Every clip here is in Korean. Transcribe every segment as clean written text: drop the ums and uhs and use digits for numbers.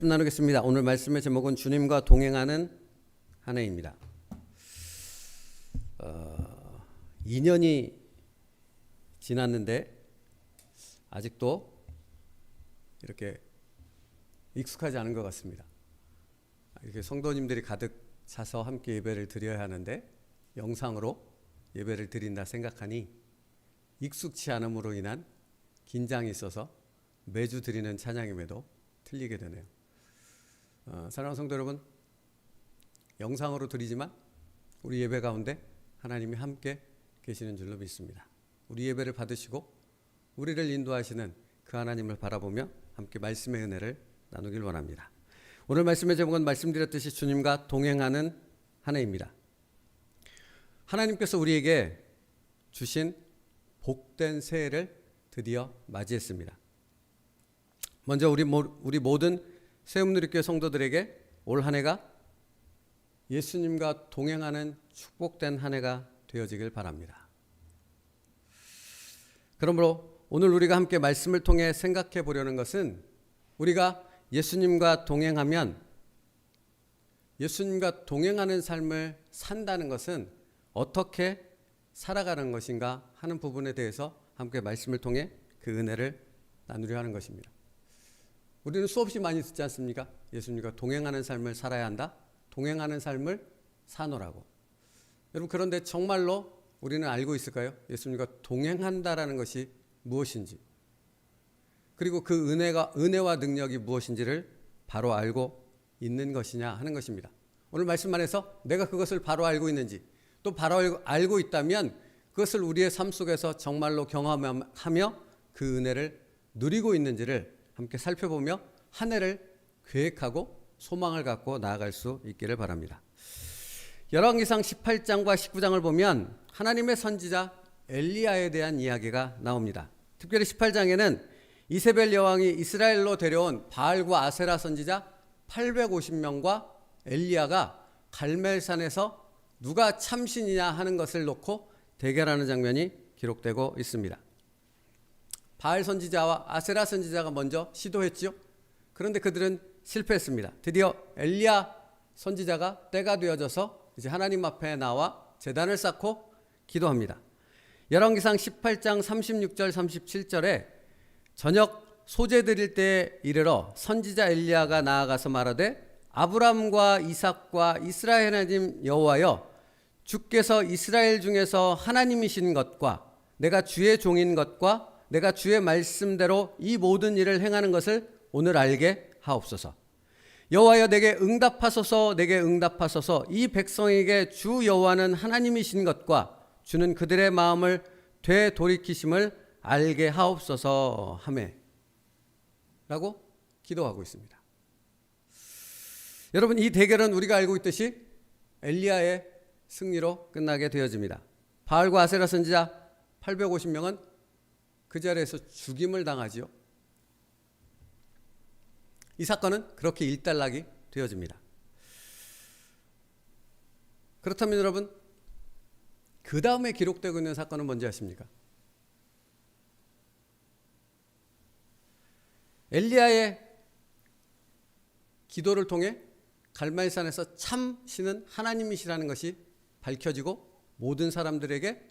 나누겠습니다. 오늘 말씀의 제목은 주님과 동행하는 한 해입니다. 2년이 지났는데 아직도 이렇게 익숙하지 않은 것 같습니다. 이렇게 성도님들이 가득 차서 함께 예배를 드려야 하는데 영상으로 예배를 드린다 생각하니 익숙치 않음으로 인한 긴장이 있어서 매주 드리는 찬양임에도 틀리게 되네요. 사랑하는 성도 여러분, 영상으로 드리지만 우리 예배 가운데 하나님이 함께 계시는 줄로 믿습니다. 우리 예배를 받으시고 우리를 인도하시는 그 하나님을 바라보며 함께 말씀의 은혜를 나누길 원합니다. 오늘 말씀의 제목은 말씀드렸듯이 주님과 동행하는 한 해입니다. 하나님께서 우리에게 주신 복된 새해를 드디어 맞이했습니다. 먼저 우리 모든 새움누리교회 성도들에게 올 한 해가 예수님과 동행하는 축복된 한 해가 되어지길 바랍니다. 그러므로 오늘 우리가 함께 말씀을 통해 생각해 보려는 것은 우리가 예수님과 동행하면 예수님과 동행하는 삶을 산다는 것은 어떻게 살아가는 것인가 하는 부분에 대해서 함께 말씀을 통해 그 은혜를 나누려 하는 것입니다. 우리는 수없이 많이 듣지 않습니까? 예수님과 동행하는 삶을 살아야 한다. 동행하는 삶을 사노라고. 여러분, 그런데 정말로 우리는 알고 있을까요? 예수님과 동행한다라는 것이 무엇인지, 그리고 그 은혜와 능력이 무엇인지를 바로 알고 있는 것이냐 하는 것입니다. 오늘 말씀 안에서 내가 그것을 바로 알고 있는지, 또 바로 알고 있다면 그것을 우리의 삶 속에서 정말로 경험하며 그 은혜를 누리고 있는지를 함께 살펴보며 한 해를 계획하고 소망을 갖고 나아갈 수 있기를 바랍니다. 열왕기상 18장과 19장을 보면 하나님의 선지자 엘리야에 대한 이야기가 나옵니다. 특별히 18장에는 이세벨 여왕이 이스라엘로 데려온 바알과 아세라 선지자 850명과 엘리야가 갈멜산에서 누가 참신이냐 하는 것을 놓고 대결하는 장면이 기록되고 있습니다. 바알 선지자와 아세라 선지자가 먼저 시도했지요. 그런데 그들은 실패했습니다. 드디어 엘리야 선지자가 때가 되어져서 이제 하나님 앞에 나와 제단을 쌓고 기도합니다. 열왕기상 18장 36절 37절에 저녁 소재 드릴 때에 이르러 선지자 엘리야가 나아가서 말하되 아브람과 이삭과 이스라엘 하나님 여호와여, 주께서 이스라엘 중에서 하나님이신 것과 내가 주의 종인 것과 내가 주의 말씀대로 이 모든 일을 행하는 것을 오늘 알게 하옵소서. 여호와여, 내게 응답하소서. 내게 응답하소서. 이 백성에게 주 여호와는 하나님이신 것과 주는 그들의 마음을 되돌이키심을 알게 하옵소서 하매 라고 기도하고 있습니다. 여러분, 이 대결은 우리가 알고 있듯이 엘리야의 승리로 끝나게 되어집니다. 바알과 아세라 선지자 850명은 그 자리에서 죽임을 당하지요. 이 사건은 그렇게 일단락이 되어집니다. 그렇다면 여러분, 그 다음에 기록되고 있는 사건은 뭔지 아십니까? 엘리야의 기도를 통해 갈멜산에서 참 신은 하나님이시라는 것이 밝혀지고 모든 사람들에게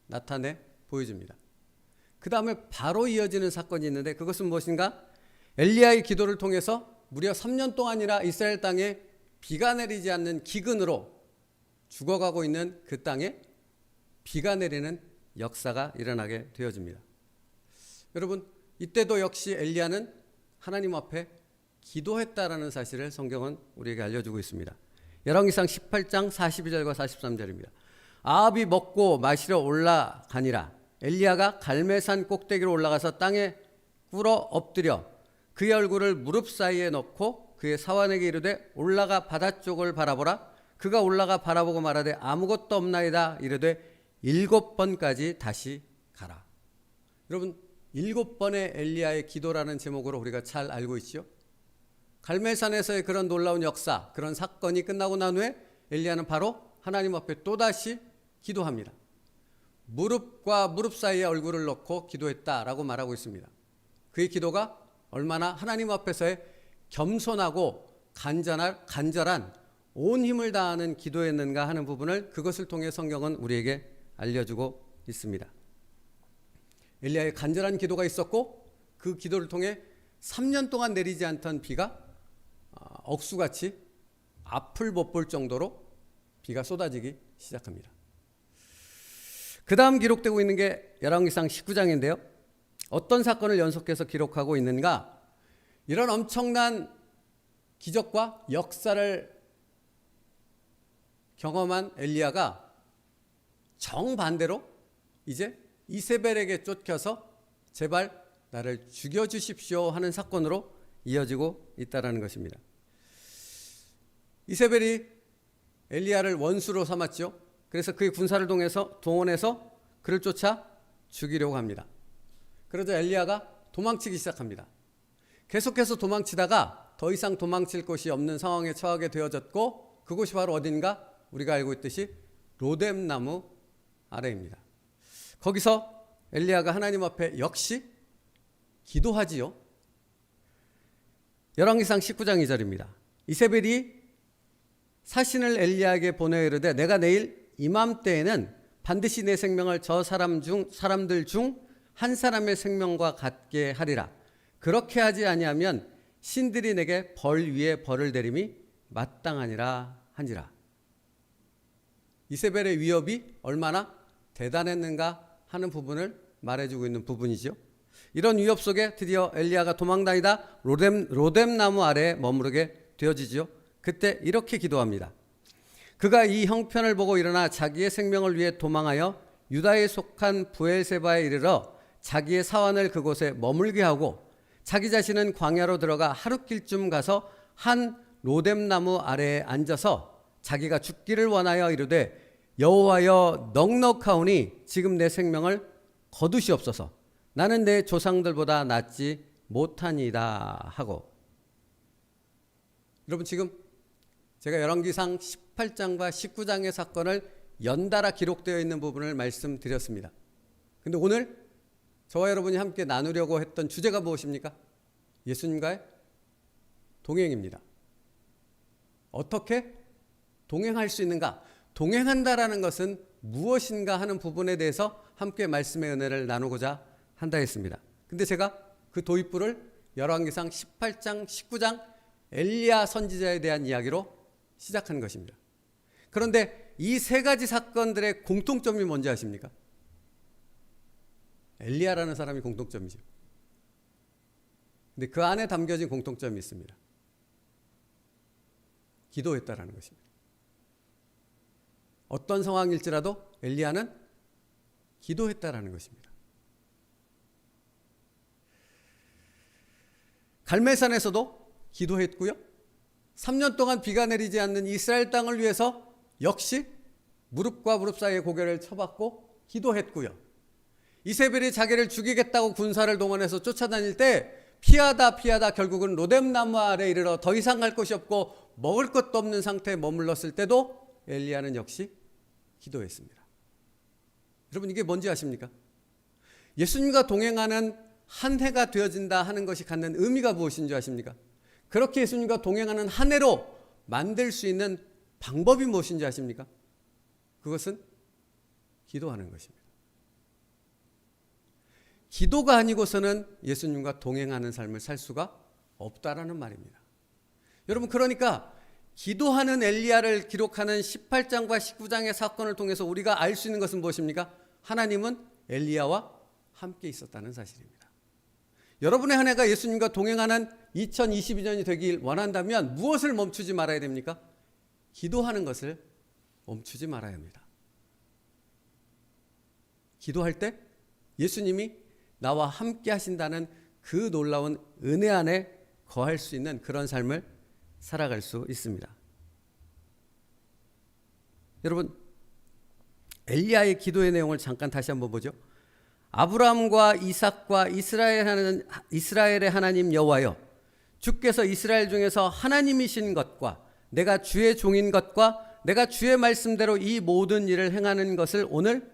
나타내 보여집니다. 그 다음에 바로 이어지는 사건이 있는데 그것은 무엇인가? 엘리야의 기도를 통해서 무려 3년 동안이나 이스라엘 땅에 비가 내리지 않는 기근으로 죽어가고 있는 그 땅에 비가 내리는 역사가 일어나게 되어집니다. 여러분, 이때도 역시 엘리야는 하나님 앞에 기도했다라는 사실을 성경은 우리에게 알려주고 있습니다. 열왕기상 18장 42절과 43절입니다. 아합이 먹고 마시러 올라가니라. 엘리야가 갈멜산 꼭대기로 올라가서 땅에 꿇어 엎드려 그의 얼굴을 무릎 사이에 넣고 그의 사환에게 이르되 올라가 바다 쪽을 바라보라. 그가 올라가 바라보고 말하되 아무것도 없나이다. 이르되 7번까지 다시 가라. 여러분, 7번의 엘리야의 기도라는 제목으로 우리가 잘 알고 있죠. 갈멜산에서의 그런 놀라운 역사, 그런 사건이 끝나고 난 후에 엘리야는 바로 하나님 앞에 또다시 기도합니다. 무릎과 무릎 사이에 얼굴을 넣고 기도했다라고 말하고 있습니다. 그의 기도가 얼마나 하나님 앞에서의 겸손하고 간절한 온 힘을 다하는 기도였는가 하는 부분을 그것을 통해 성경은 우리에게 알려주고 있습니다. 엘리야의 간절한 기도가 있었고 그 기도를 통해 3년 동안 내리지 않던 비가 억수같이 앞을 못 볼 정도로 비가 쏟아지기 시작합니다. 그 다음 기록되고 있는 게 열왕기상 19장인데요. 어떤 사건을 연속해서 기록하고 있는가? 이런 엄청난 기적과 역사를 경험한 엘리야가 정반대로 이제 이세벨에게 쫓겨서 제발 나를 죽여주십시오 하는 사건으로 이어지고 있다는 것입니다. 이세벨이 엘리야를 원수로 삼았죠. 그래서 그의 군사를 동원해서 그를 쫓아 죽이려고 합니다. 그러자 엘리야가 도망치기 시작합니다. 계속해서 도망치다가 더 이상 도망칠 곳이 없는 상황에 처하게 되어졌고 그곳이 바로 어딘가 우리가 알고 있듯이 로뎀나무 아래입니다. 거기서 엘리야가 하나님 앞에 역시 기도하지요. 열왕기상 19장 2절입니다. 이세벨이 사신을 엘리야에게 보내 이르되 내가 내일 이맘때에는 반드시 내 생명을 저 사람들 중 한 사람의 생명과 같게 하리라. 그렇게 하지 아니하면 신들이 내게 벌 위에 벌을 내림이 마땅하니라 한지라. 이세벨의 위협이 얼마나 대단했는가 하는 부분을 말해주고 있는 부분이죠. 이런 위협 속에 드디어 엘리야가 도망다니다 로뎀나무 아래에 머무르게 되어지죠. 그때 이렇게 기도합니다. 그가 이 형편을 보고 일어나 자기의 생명을 위해 도망하여 유다에 속한 부엘세바에 이르러 자기의 사환을 그곳에 머물게 하고 자기 자신은 광야로 들어가 하룻길쯤 가서 한 로뎀나무 아래에 앉아서 자기가 죽기를 원하여 이르되 여호와여 넉넉하오니 지금 내 생명을 거두시옵소서. 나는 내 조상들보다 낫지 못하니이다 하고. 여러분 지금 제가 열왕기상 18장과 19장의 사건을 연달아 기록되어 있는 부분을 말씀드렸습니다. 근데 오늘 저와 여러분이 함께 나누려고 했던 주제가 무엇입니까? 예수님과의 동행입니다. 어떻게 동행할 수 있는가? 동행한다라는 것은 무엇인가 하는 부분에 대해서 함께 말씀의 은혜를 나누고자 한다 했습니다. 근데 제가 그 도입부를 열왕기상 18장, 19장 엘리야 선지자에 대한 이야기로 시작한 것입니다. 그런데 이 세 가지 사건들의 공통점이 뭔지 아십니까? 엘리야라는 사람이 공통점이죠. 근데 그 안에 담겨진 공통점이 있습니다. 기도했다라는 것입니다. 어떤 상황일지라도 엘리야는 기도했다라는 것입니다. 갈멜산에서도 기도했고요. 3년 동안 비가 내리지 않는 이스라엘 땅을 위해서 역시 무릎과 무릎 사이에 고개를 쳐박고 기도했고요. 이세벨이 자기를 죽이겠다고 군사를 동원해서 쫓아다닐 때 피하다 결국은 로뎀나무 아래에 이르러 더 이상 갈 곳이 없고 먹을 것도 없는 상태에 머물렀을 때도 엘리야는 역시 기도했습니다. 여러분 이게 뭔지 아십니까? 예수님과 동행하는 한 해가 되어진다 하는 것이 갖는 의미가 무엇인지 아십니까? 그렇게 예수님과 동행하는 한 해로 만들 수 있는 방법이 무엇인지 아십니까? 그것은 기도하는 것입니다. 기도가 아니고서는 예수님과 동행하는 삶을 살 수가 없다라는 말입니다. 여러분 그러니까 기도하는 엘리야를 기록하는 18장과 19장의 사건을 통해서 우리가 알 수 있는 것은 무엇입니까? 하나님은 엘리야와 함께 있었다는 사실입니다. 여러분의 한 해가 예수님과 동행하는 2022년이 되길 원한다면 무엇을 멈추지 말아야 됩니까? 기도하는 것을 멈추지 말아야 합니다. 기도할 때 예수님이 나와 함께 하신다는 그 놀라운 은혜 안에 거할 수 있는 그런 삶을 살아갈 수 있습니다. 여러분 엘리야의 기도의 내용을 잠깐 다시 한번 보죠. 아브라함과 이삭과 이스라엘의 하나님 여호와여, 주께서 이스라엘 중에서 하나님이신 것과 내가 주의 종인 것과 내가 주의 말씀대로 이 모든 일을 행하는 것을 오늘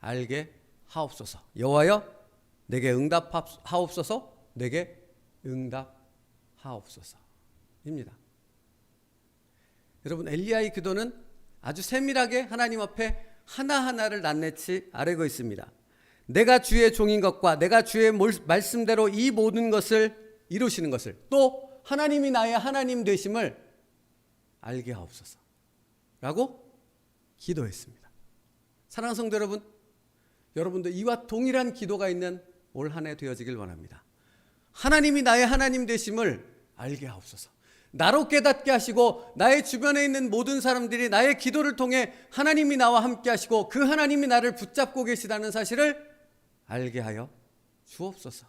알게 하옵소서. 여호와여 내게 응답하옵소서. 내게 응답하옵소서. 여러분, 엘리야의 기도는 아주 세밀하게 하나님 앞에 하나하나를 낱낱이 아뢰고 있습니다. 내가 주의 종인 것과 내가 주의 말씀대로 이 모든 것을 이루시는 것을, 또 하나님이 나의 하나님 되심을 알게 하옵소서 라고 기도했습니다. 사랑하는 성도 여러분, 여러분도 이와 동일한 기도가 있는 올 한 해 되어지길 원합니다. 하나님이 나의 하나님 되심을 알게 하옵소서. 나로 깨닫게 하시고 나의 주변에 있는 모든 사람들이 나의 기도를 통해 하나님이 나와 함께 하시고 그 하나님이 나를 붙잡고 계시다는 사실을 알게 하여 주옵소서.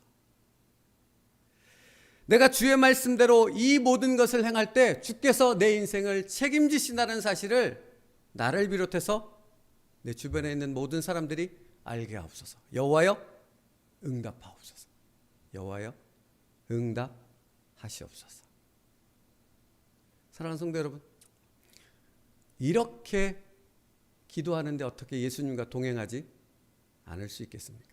내가 주의 말씀대로 이 모든 것을 행할 때 주께서 내 인생을 책임지신다는 사실을 나를 비롯해서 내 주변에 있는 모든 사람들이 알게 하옵소서. 여호와여 응답하옵소서. 여호와여 응답하시옵소서. 사랑하는 성도 여러분, 이렇게 기도하는데 어떻게 예수님과 동행하지 않을 수 있겠습니까?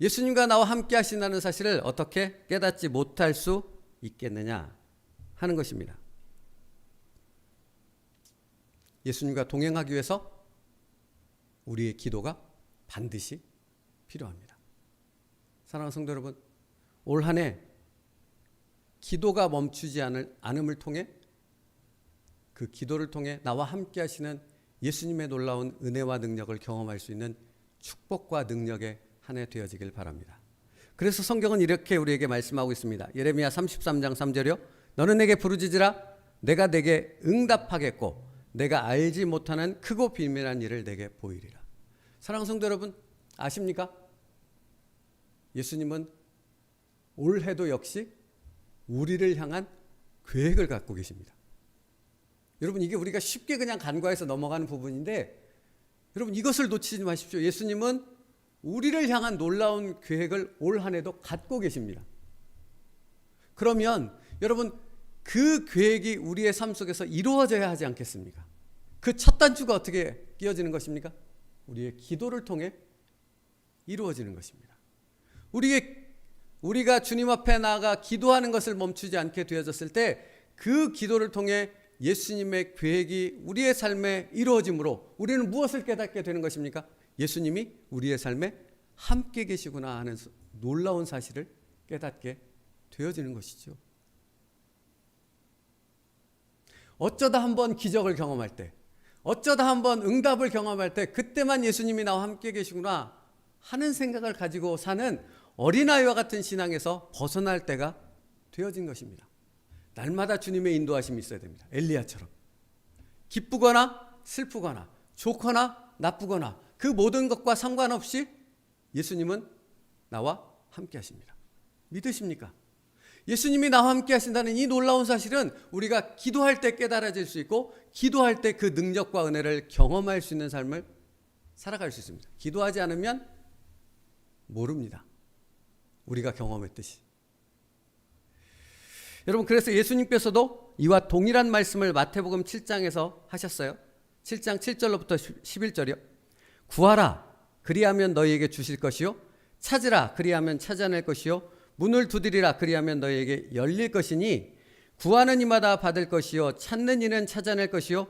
예수님과 나와 함께 하신다는 사실을 어떻게 깨닫지 못할 수 있겠느냐 하는 것입니다. 예수님과 동행하기 위해서 우리의 기도가 반드시 필요합니다. 사랑하는 성도 여러분, 올 한 해 기도가 멈추지 않음을 통해, 그 기도를 통해 나와 함께 하시는 예수님의 놀라운 은혜와 능력을 경험할 수 있는 축복과 능력의 한 해 되어지길 바랍니다. 그래서 성경은 이렇게 우리에게 말씀하고 있습니다. 예레미야 33장 3절이요. 너는 내게 부르짖으라 내가 내게 응답하겠고 내가 알지 못하는 크고 비밀한 일을 내게 보이리라. 사랑하는 성도 여러분, 아십니까? 예수님은 올해도 역시 우리를 향한 계획을 갖고 계십니다. 여러분, 이게 우리가 쉽게 그냥 간과해서 넘어가는 부분인데, 여러분 이것을 놓치지 마십시오. 예수님은 우리를 향한 놀라운 계획을 올 한 해도 갖고 계십니다. 그러면 여러분, 그 계획이 우리의 삶 속에서 이루어져야 하지 않겠습니까? 그 첫 단추가 어떻게 끼워지는 것입니까? 우리의 기도를 통해 이루어지는 것입니다. 우리가 주님 앞에 나아가 기도하는 것을 멈추지 않게 되어졌을 때 그 기도를 통해 예수님의 계획이 우리의 삶에 이루어짐으로 우리는 무엇을 깨닫게 되는 것입니까? 예수님이 우리의 삶에 함께 계시구나 하는 놀라운 사실을 깨닫게 되어지는 것이죠. 어쩌다 한번 기적을 경험할 때, 어쩌다 한번 응답을 경험할 때 그때만 예수님이 나와 함께 계시구나 하는 생각을 가지고 사는 어린아이와 같은 신앙에서 벗어날 때가 되어진 것입니다. 날마다 주님의 인도하심이 있어야 됩니다. 엘리야처럼 기쁘거나 슬프거나 좋거나 나쁘거나 그 모든 것과 상관없이 예수님은 나와 함께 하십니다. 믿으십니까? 예수님이 나와 함께 하신다는 이 놀라운 사실은 우리가 기도할 때 깨달아질 수 있고 기도할 때 그 능력과 은혜를 경험할 수 있는 삶을 살아갈 수 있습니다. 기도하지 않으면 모릅니다. 우리가 경험했듯이. 여러분, 그래서 예수님께서도 이와 동일한 말씀을 마태복음 7장에서 하셨어요. 7장 7절로부터 11절이요. 구하라 그리하면 너희에게 주실 것이요 찾으라 그리하면 찾아낼 것이요 문을 두드리라 그리하면 너희에게 열릴 것이니 구하는 이마다 받을 것이요 찾는 이는 찾아낼 것이요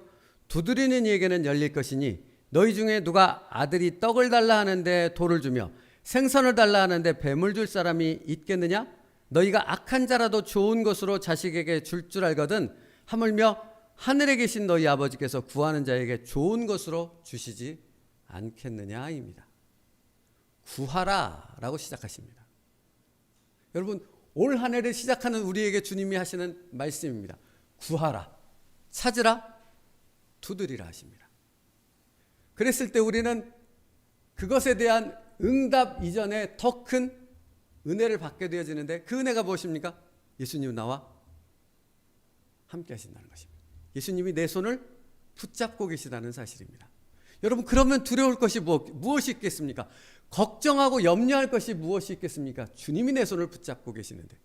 두드리는 이에게는 열릴 것이니 너희 중에 누가 아들이 떡을 달라 하는데 돌을 주며 생선을 달라 하는데 뱀을 줄 사람이 있겠느냐? 너희가 악한 자라도 좋은 것으로 자식에게 줄 줄 알거든 하물며 하늘에 계신 너희 아버지께서 구하는 자에게 좋은 것으로 주시지 않겠느냐입니다. 구하라 라고 시작하십니다. 여러분, 올 한 해를 시작하는 우리에게 주님이 하시는 말씀입니다. 구하라, 찾으라, 두드리라 하십니다. 그랬을 때 우리는 그것에 대한 응답 이전에 더 큰 은혜를 받게 되어지는데 그 은혜가 무엇입니까? 예수님 나와 함께 하신다는 것입니다. 예수님이 내 손을 붙잡고 계시다는 사실입니다. 여러분, 그러면 두려울 것이 무엇이 있겠습니까? 걱정하고 염려할 것이 무엇이 있겠습니까? 주님이 내 손을 붙잡고 계시는데.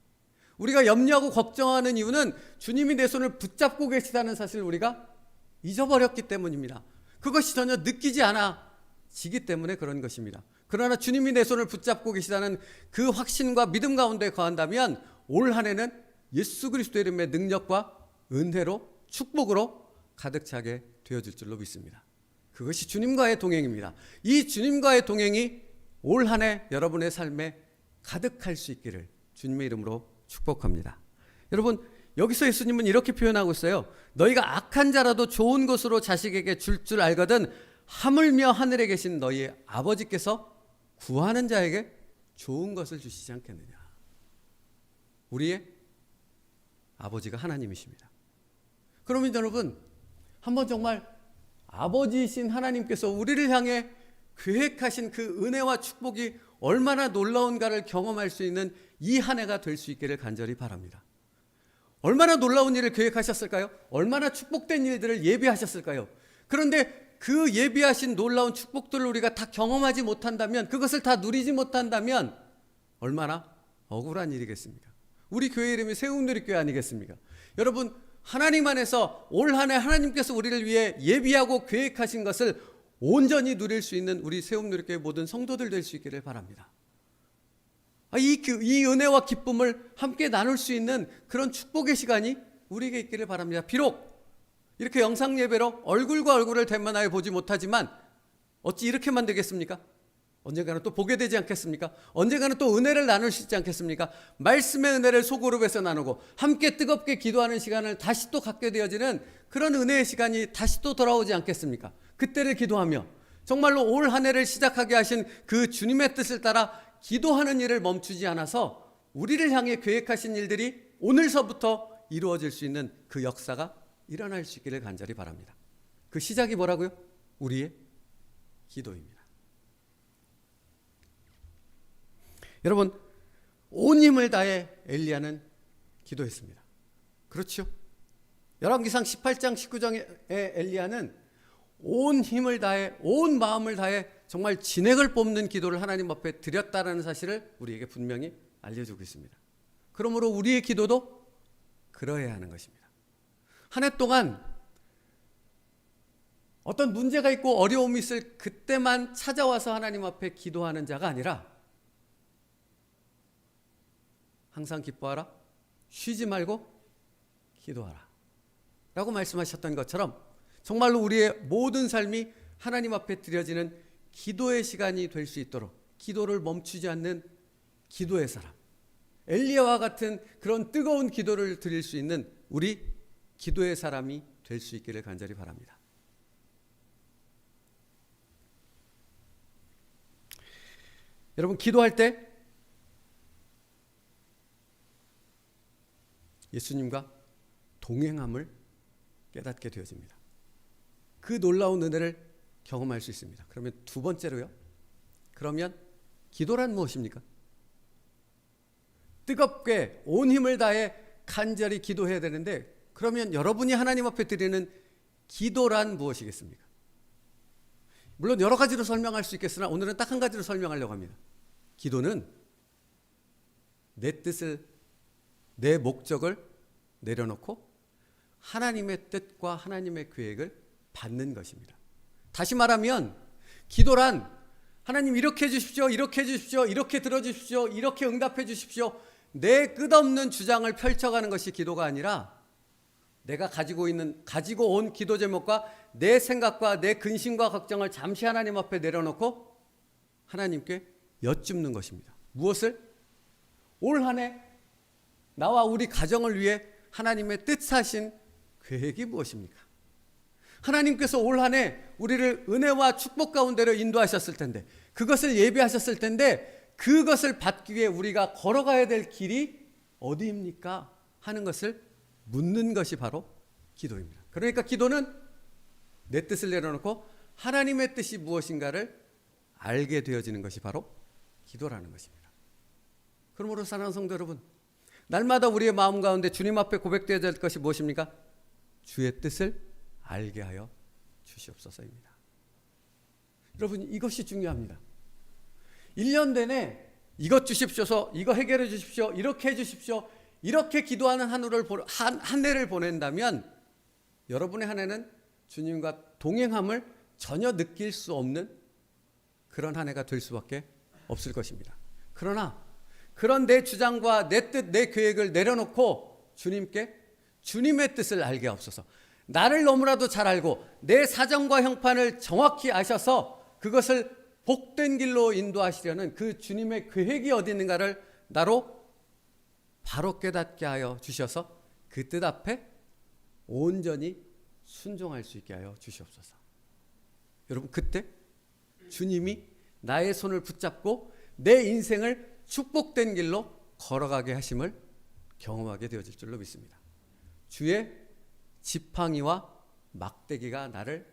우리가 염려하고 걱정하는 이유는 주님이 내 손을 붙잡고 계시다는 사실을 우리가 잊어버렸기 때문입니다. 그것이 전혀 느끼지 않아지기 때문에 그런 것입니다. 그러나 주님이 내 손을 붙잡고 계시다는 그 확신과 믿음 가운데 거한다면 올 한 해는 예수 그리스도의 이름의 능력과 은혜로 축복으로 가득 차게 되어질 줄로 믿습니다. 그것이 주님과의 동행입니다. 이 주님과의 동행이 올 한 해 여러분의 삶에 가득할 수 있기를 주님의 이름으로 축복합니다. 여러분, 여기서 예수님은 이렇게 표현하고 있어요. 너희가 악한 자라도 좋은 것으로 자식에게 줄 알거든 하물며 하늘에 계신 너희의 아버지께서 구하는 자에게 좋은 것을 주시지 않겠느냐. 우리의 아버지가 하나님이십니다. 그러면 여러분, 한번 정말 아버지이신 하나님께서 우리를 향해 계획하신 그 은혜와 축복이 얼마나 놀라운가를 경험할 수 있는 이 한 해가 될 수 있기를 간절히 바랍니다. 얼마나 놀라운 일을 계획하셨을까요? 얼마나 축복된 일들을 예비하셨을까요? 그런데 그 예비하신 놀라운 축복들을 우리가 다 경험하지 못한다면, 그것을 다 누리지 못한다면 얼마나 억울한 일이겠습니까? 우리 교회 이름이 세움누리교회 아니겠습니까? 여러분, 하나님 안에서 올 한 해 하나님께서 우리를 위해 예비하고 계획하신 것을 온전히 누릴 수 있는 우리 세움누리교회 모든 성도들 될 수 있기를 바랍니다. 이 은혜와 기쁨을 함께 나눌 수 있는 그런 축복의 시간이 우리에게 있기를 바랍니다. 비록 이렇게 영상 예배로 얼굴과 얼굴을 대면하여 보지 못하지만 어찌 이렇게만 되겠습니까? 언젠가는 또 보게 되지 않겠습니까? 언젠가는 또 은혜를 나눌 수 있지 않겠습니까? 말씀의 은혜를 소그룹에서 나누고 함께 뜨겁게 기도하는 시간을 다시 또 갖게 되어지는 그런 은혜의 시간이 다시 또 돌아오지 않겠습니까? 그때를 기도하며 정말로 올 한 해를 시작하게 하신 그 주님의 뜻을 따라 기도하는 일을 멈추지 않아서 우리를 향해 계획하신 일들이 오늘서부터 이루어질 수 있는 그 역사가 일어날 수 있기를 간절히 바랍니다. 그 시작이 뭐라고요? 우리의 기도입니다. 여러분, 온 힘을 다해 엘리야는 기도했습니다. 그렇죠? 열왕기상 18장 19장의 엘리야는 온 힘을 다해, 온 마음을 다해 정말 진액을 뽑는 기도를 하나님 앞에 드렸다는 사실을 우리에게 분명히 알려주고 있습니다. 그러므로 우리의 기도도 그러해야 하는 것입니다. 한 해 동안 어떤 문제가 있고 어려움이 있을 그때만 찾아와서 하나님 앞에 기도하는 자가 아니라 항상 기뻐하라, 쉬지 말고 기도하라 라고 말씀하셨던 것처럼 정말로 우리의 모든 삶이 하나님 앞에 드려지는 기도의 시간이 될 수 있도록 기도를 멈추지 않는 기도의 사람, 엘리야와 같은 그런 뜨거운 기도를 드릴 수 있는 우리 기도의 사람이 될 수 있기를 간절히 바랍니다. 여러분, 기도할 때 예수님과 동행함을 깨닫게 되어집니다. 그 놀라운 은혜를 경험할 수 있습니다. 그러면 두 번째로요. 그러면 기도란 무엇입니까? 뜨겁게 온 힘을 다해 간절히 기도해야 되는데 그러면 여러분이 하나님 앞에 드리는 기도란 무엇이겠습니까? 물론 여러 가지로 설명할 수 있겠으나 오늘은 딱 한 가지로 설명하려고 합니다. 기도는 내 뜻을, 내 목적을 내려놓고 하나님의 뜻과 하나님의 계획을 받는 것입니다. 다시 말하면 기도란 하나님 이렇게 해주십시오, 이렇게 해주십시오, 이렇게 들어주십시오, 이렇게 응답해 주십시오, 내 끝없는 주장을 펼쳐가는 것이 기도가 아니라 내가 가지고 온 기도 제목과 내 생각과 내 근심과 걱정을 잠시 하나님 앞에 내려놓고 하나님께 여쭙는 것입니다. 무엇을? 올 한 해 나와 우리 가정을 위해 하나님의 뜻하신 계획이 무엇입니까? 하나님께서 올 한 해 우리를 은혜와 축복 가운데로 인도하셨을 텐데, 그것을 예비하셨을 텐데 그것을 받기 위해 우리가 걸어가야 될 길이 어디입니까? 하는 것을 묻는 것이 바로 기도입니다. 그러니까 기도는 내 뜻을 내려놓고 하나님의 뜻이 무엇인가를 알게 되어지는 것이 바로 기도라는 것입니다. 그러므로 사랑하는 성도 여러분, 날마다 우리의 마음 가운데 주님 앞에 고백되어야 될 것이 무엇입니까? 주의 뜻을 알게 하여 주시옵소서입니다. 여러분, 이것이 중요합니다. 1년 내내 이것 주십시오, 이거 해결해 주십시오, 이렇게 해 주십시오, 이렇게 기도하는 한 해를 보낸다면 여러분의 한 해는 주님과 동행함을 전혀 느낄 수 없는 그런 한 해가 될 수밖에 없을 것입니다. 그러나 그런 내 주장과 내 뜻, 내 계획을 내려놓고 주님께 주님의 뜻을 알게 하옵소서. 나를 너무나도 잘 알고 내 사정과 형편을 정확히 아셔서 그것을 복된 길로 인도하시려는 그 주님의 계획이 어디 있는가를 나로 바로 깨닫게 하여 주셔서 그 뜻 앞에 온전히 순종할 수 있게 하여 주시옵소서. 여러분, 그때 주님이 나의 손을 붙잡고 내 인생을 축복된 길로 걸어가게 하심을 경험하게 되어질 줄로 믿습니다. 주의 지팡이와 막대기가 나를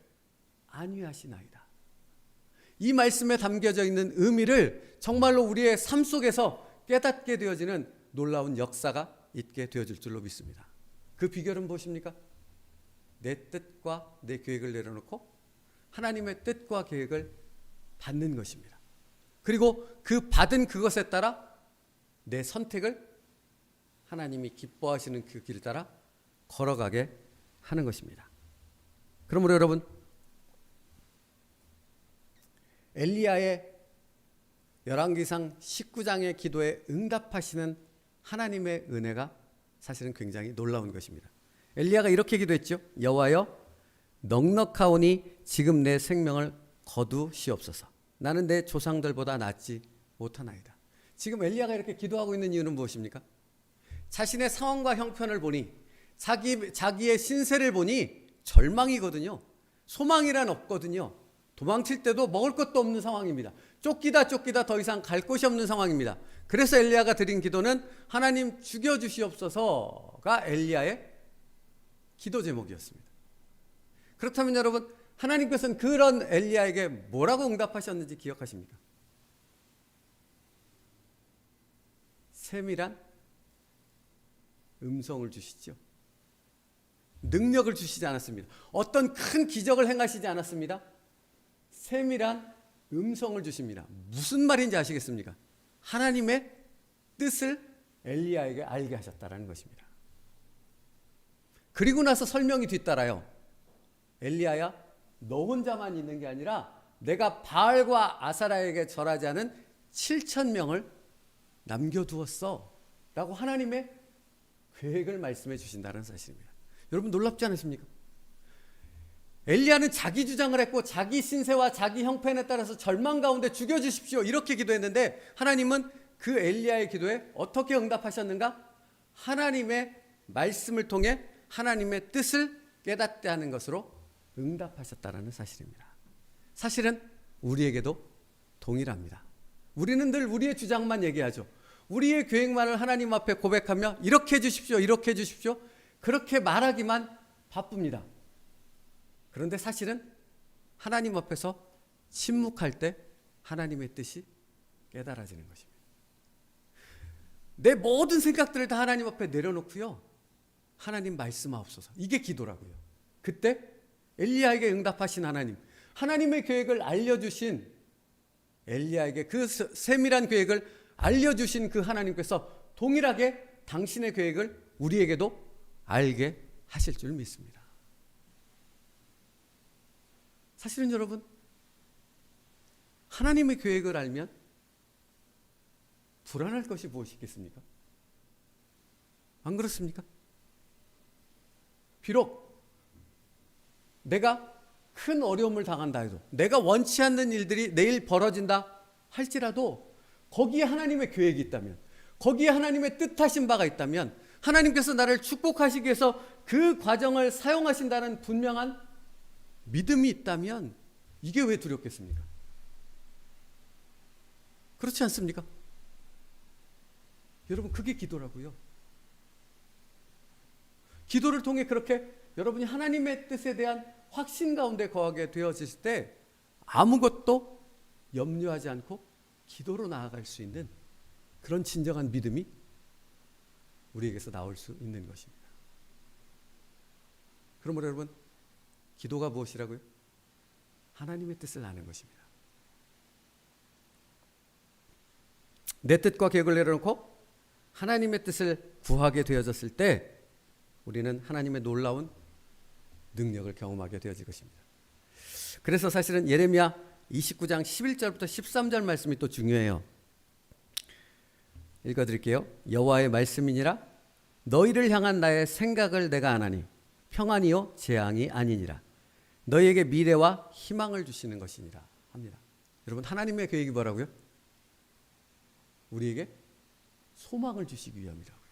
안위하시나이다. 이 말씀에 담겨져 있는 의미를 정말로 우리의 삶 속에서 깨닫게 되어지는 놀라운 역사가 있게 되어질 줄로 믿습니다. 그 비결은 무엇입니까? 내 뜻과 내 계획을 내려놓고 하나님의 뜻과 계획을 받는 것입니다. 그리고 그 받은 그것에 따라 내 선택을 하나님이 기뻐하시는 그 길 따라 걸어가게 하는 것입니다. 그러므로 여러분, 엘리야의 열왕기상 19장의 기도에 응답하시는 하나님의 은혜가 사실은 굉장히 놀라운 것입니다. 엘리야가 이렇게 기도했죠. 여호와여, 넉넉하오니 지금 내 생명을 거두시옵소서. 나는 내 조상들보다 낫지 못하나이다. 지금 엘리야가 이렇게 기도하고 있는 이유는 무엇입니까? 자신의 상황과 형편을 보니, 자기의 신세를 보니 절망이거든요. 소망이란 없거든요. 도망칠 때도 먹을 것도 없는 상황입니다. 쫓기다 더 이상 갈 곳이 없는 상황입니다. 그래서 엘리야가 드린 기도는 하나님 죽여주시옵소서가 엘리야의 기도 제목이었습니다. 그렇다면 여러분, 하나님께서는 그런 엘리야에게 뭐라고 응답하셨는지 기억하십니까? 세밀한 음성을 주시죠. 능력을 주시지 않았습니다. 어떤 큰 기적을 행하시지 않았습니다. 세밀한 음성을 주십니다. 무슨 말인지 아시겠습니까? 하나님의 뜻을 엘리야에게 알게 하셨다는 것입니다. 그리고 나서 설명이 뒤따라요. 엘리야야, 너 혼자만 있는 게 아니라 내가 바알과 아사라에게 절하지 않은 7,000명을 남겨두었어 라고 하나님의 계획을 말씀해 주신다는 사실입니다. 여러분, 놀랍지 않으십니까? 엘리야는 자기 주장을 했고 자기 신세와 자기 형편에 따라서 절망 가운데 죽여주십시오 이렇게 기도했는데, 하나님은 그 엘리야의 기도에 어떻게 응답하셨는가? 하나님의 말씀을 통해 하나님의 뜻을 깨닫게 하는 것으로 응답하셨다는 사실입니다. 사실은 우리에게도 동일합니다. 우리는 늘 우리의 주장만 얘기하죠. 우리의 계획만을 하나님 앞에 고백하며 이렇게 해주십시오, 이렇게 해주십시오, 그렇게 말하기만 바쁩니다. 그런데 사실은 하나님 앞에서 침묵할 때 하나님의 뜻이 깨달아지는 것입니다. 내 모든 생각들을 다 하나님 앞에 내려놓고요, 하나님 말씀하옵소서, 이게 기도라고요. 그때 엘리야에게 응답하신 하나님, 하나님의 계획을 알려주신 엘리야에게 그 세밀한 계획을 알려주신 그 하나님께서 동일하게 당신의 계획을 우리에게도 알게 하실 줄 믿습니다. 사실은 여러분, 하나님의 계획을 알면 불안할 것이 무엇이 있겠습니까? 안 그렇습니까? 비록 내가 큰 어려움을 당한다 해도, 내가 원치 않는 일들이 내일 벌어진다 할지라도 거기에 하나님의 계획이 있다면, 거기에 하나님의 뜻하신 바가 있다면, 하나님께서 나를 축복하시기 위해서 그 과정을 사용하신다는 분명한 믿음이 있다면 이게 왜 두렵겠습니까? 그렇지 않습니까? 여러분, 그게 기도라고요. 기도를 통해 그렇게 여러분이 하나님의 뜻에 대한 확신 가운데 거하게 되어질 때 아무것도 염려하지 않고 기도로 나아갈 수 있는 그런 진정한 믿음이 우리에게서 나올 수 있는 것입니다. 그러므로 여러분, 기도가 무엇이라고요? 하나님의 뜻을 아는 것입니다. 내 뜻과 계획을 내려놓고 하나님의 뜻을 구하게 되어졌을 때 우리는 하나님의 놀라운 능력을 경험하게 되어질 것입니다. 그래서 사실은 예레미야 29장 11절부터 13절 말씀이 또 중요해요. 읽어드릴게요. 여호와의 말씀이니라. 너희를 향한 나의 생각을 내가 아나니 평안이요 재앙이 아니니라. 너희에게 미래와 희망을 주시는 것이니라 합니다. 여러분, 하나님의 계획이 뭐라고요? 우리에게 소망을 주시기 위함이라고요.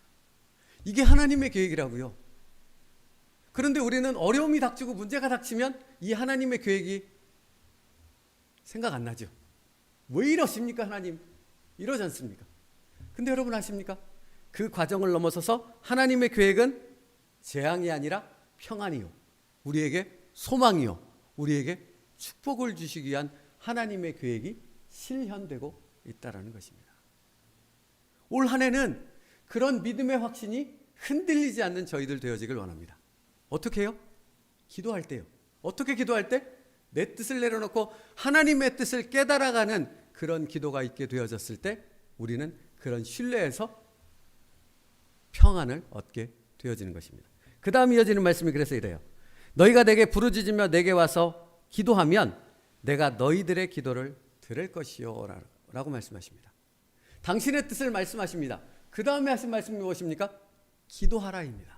이게 하나님의 계획이라고요. 그런데 우리는 어려움이 닥치고 문제가 닥치면 이 하나님의 계획이 생각 안 나죠. 왜 이러십니까 하나님? 이러지 않습니까? 근데 여러분 아십니까? 그 과정을 넘어서서 하나님의 계획은 재앙이 아니라 평안이요, 우리에게 소망이요, 우리에게 축복을 주시기 위한 하나님의 계획이 실현되고 있다는 것입니다. 올 한 해는 그런 믿음의 확신이 흔들리지 않는 저희들 되어지길 원합니다. 어떻게 해요? 기도할 때요. 어떻게 기도할 때? 내 뜻을 내려놓고 하나님의 뜻을 깨달아가는 그런 기도가 있게 되어졌을 때 우리는 그런 신뢰에서 평안을 얻게 되어지는 것입니다. 그 다음 이어지는 말씀이 그래서 이래요. 너희가 내게 부르짖으며 내게 와서 기도하면 내가 너희들의 기도를 들을 것이요 라고 말씀하십니다. 당신의 뜻을 말씀하십니다. 그 다음에 하신 말씀이 무엇입니까? 기도하라입니다.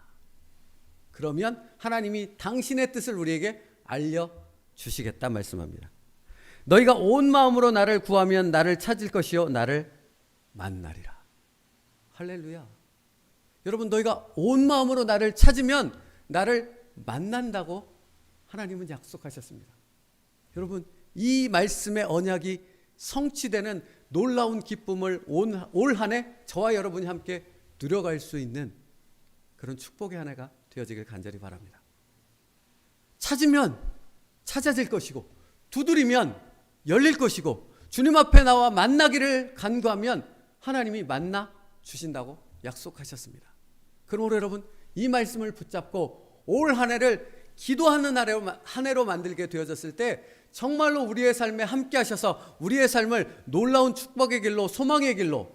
그러면 하나님이 당신의 뜻을 우리에게 알려주시겠다 말씀합니다. 너희가 온 마음으로 나를 구하면 나를 찾을 것이요 나를 만나리라. 할렐루야. 여러분, 너희가 온 마음으로 나를 찾으면 나를 만난다고 하나님은 약속하셨습니다. 여러분, 이 말씀의 언약이 성취되는 놀라운 기쁨을 올 한 해 저와 여러분이 함께 누려갈 수 있는 그런 축복의 한 해가 되어지길 간절히 바랍니다. 찾으면 찾아질 것이고 두드리면 열릴 것이고 주님 앞에 나와 만나기를 간구하면 하나님이 만나 주신다고 약속하셨습니다. 그러므로 여러분, 이 말씀을 붙잡고 올 한 해를 기도하는 한 해로 만들게 되어졌을 때 정말로 우리의 삶에 함께 하셔서 우리의 삶을 놀라운 축복의 길로, 소망의 길로,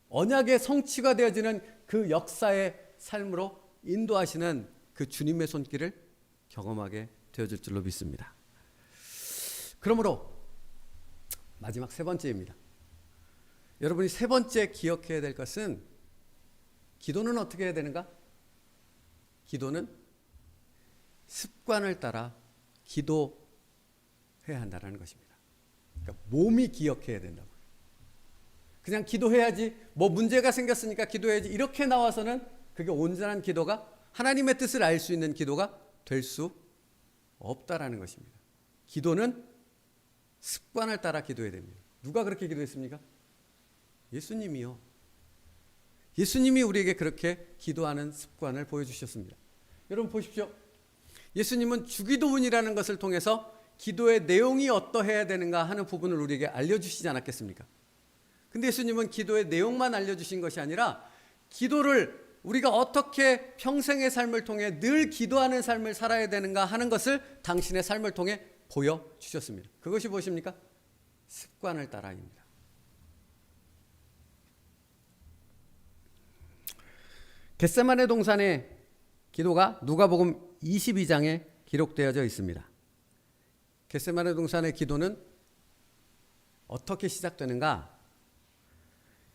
언약의 성취가 되어지는 그 역사의 삶으로 인도하시는 그 주님의 손길을 경험하게 되어질 줄로 믿습니다. 그러므로 마지막 세 번째입니다. 여러분이 세 번째 기억해야 될 것은, 기도는 어떻게 해야 되는가? 기도는 습관을 따라 기도해야 한다는 것입니다. 그러니까 몸이 기억해야 된다고요. 그냥 기도해야지, 뭐 문제가 생겼으니까 기도해야지, 이렇게 나와서는 그게 온전한 기도가, 하나님의 뜻을 알 수 있는 기도가 될 수 없다라는 것입니다. 기도는 습관을 따라 기도해야 됩니다. 누가 그렇게 기도했습니까? 예수님이요. 예수님이 우리에게 그렇게 기도하는 습관을 보여주셨습니다. 여러분 보십시오. 예수님은 주기도문이라는 것을 통해서 기도의 내용이 어떠해야 되는가 하는 부분을 우리에게 알려주시지 않았겠습니까? 근데 예수님은 기도의 내용만 알려주신 것이 아니라 기도를 우리가 어떻게 평생의 삶을 통해 늘 기도하는 삶을 살아야 되는가 하는 것을 당신의 삶을 통해 보여주셨습니다. 그것이 무엇입니까? 습관을 따라입니다. 겟세마네 동산의 기도가 누가복음 22장에 기록되어져 있습니다. 겟세마네 동산의 기도는 어떻게 시작되는가?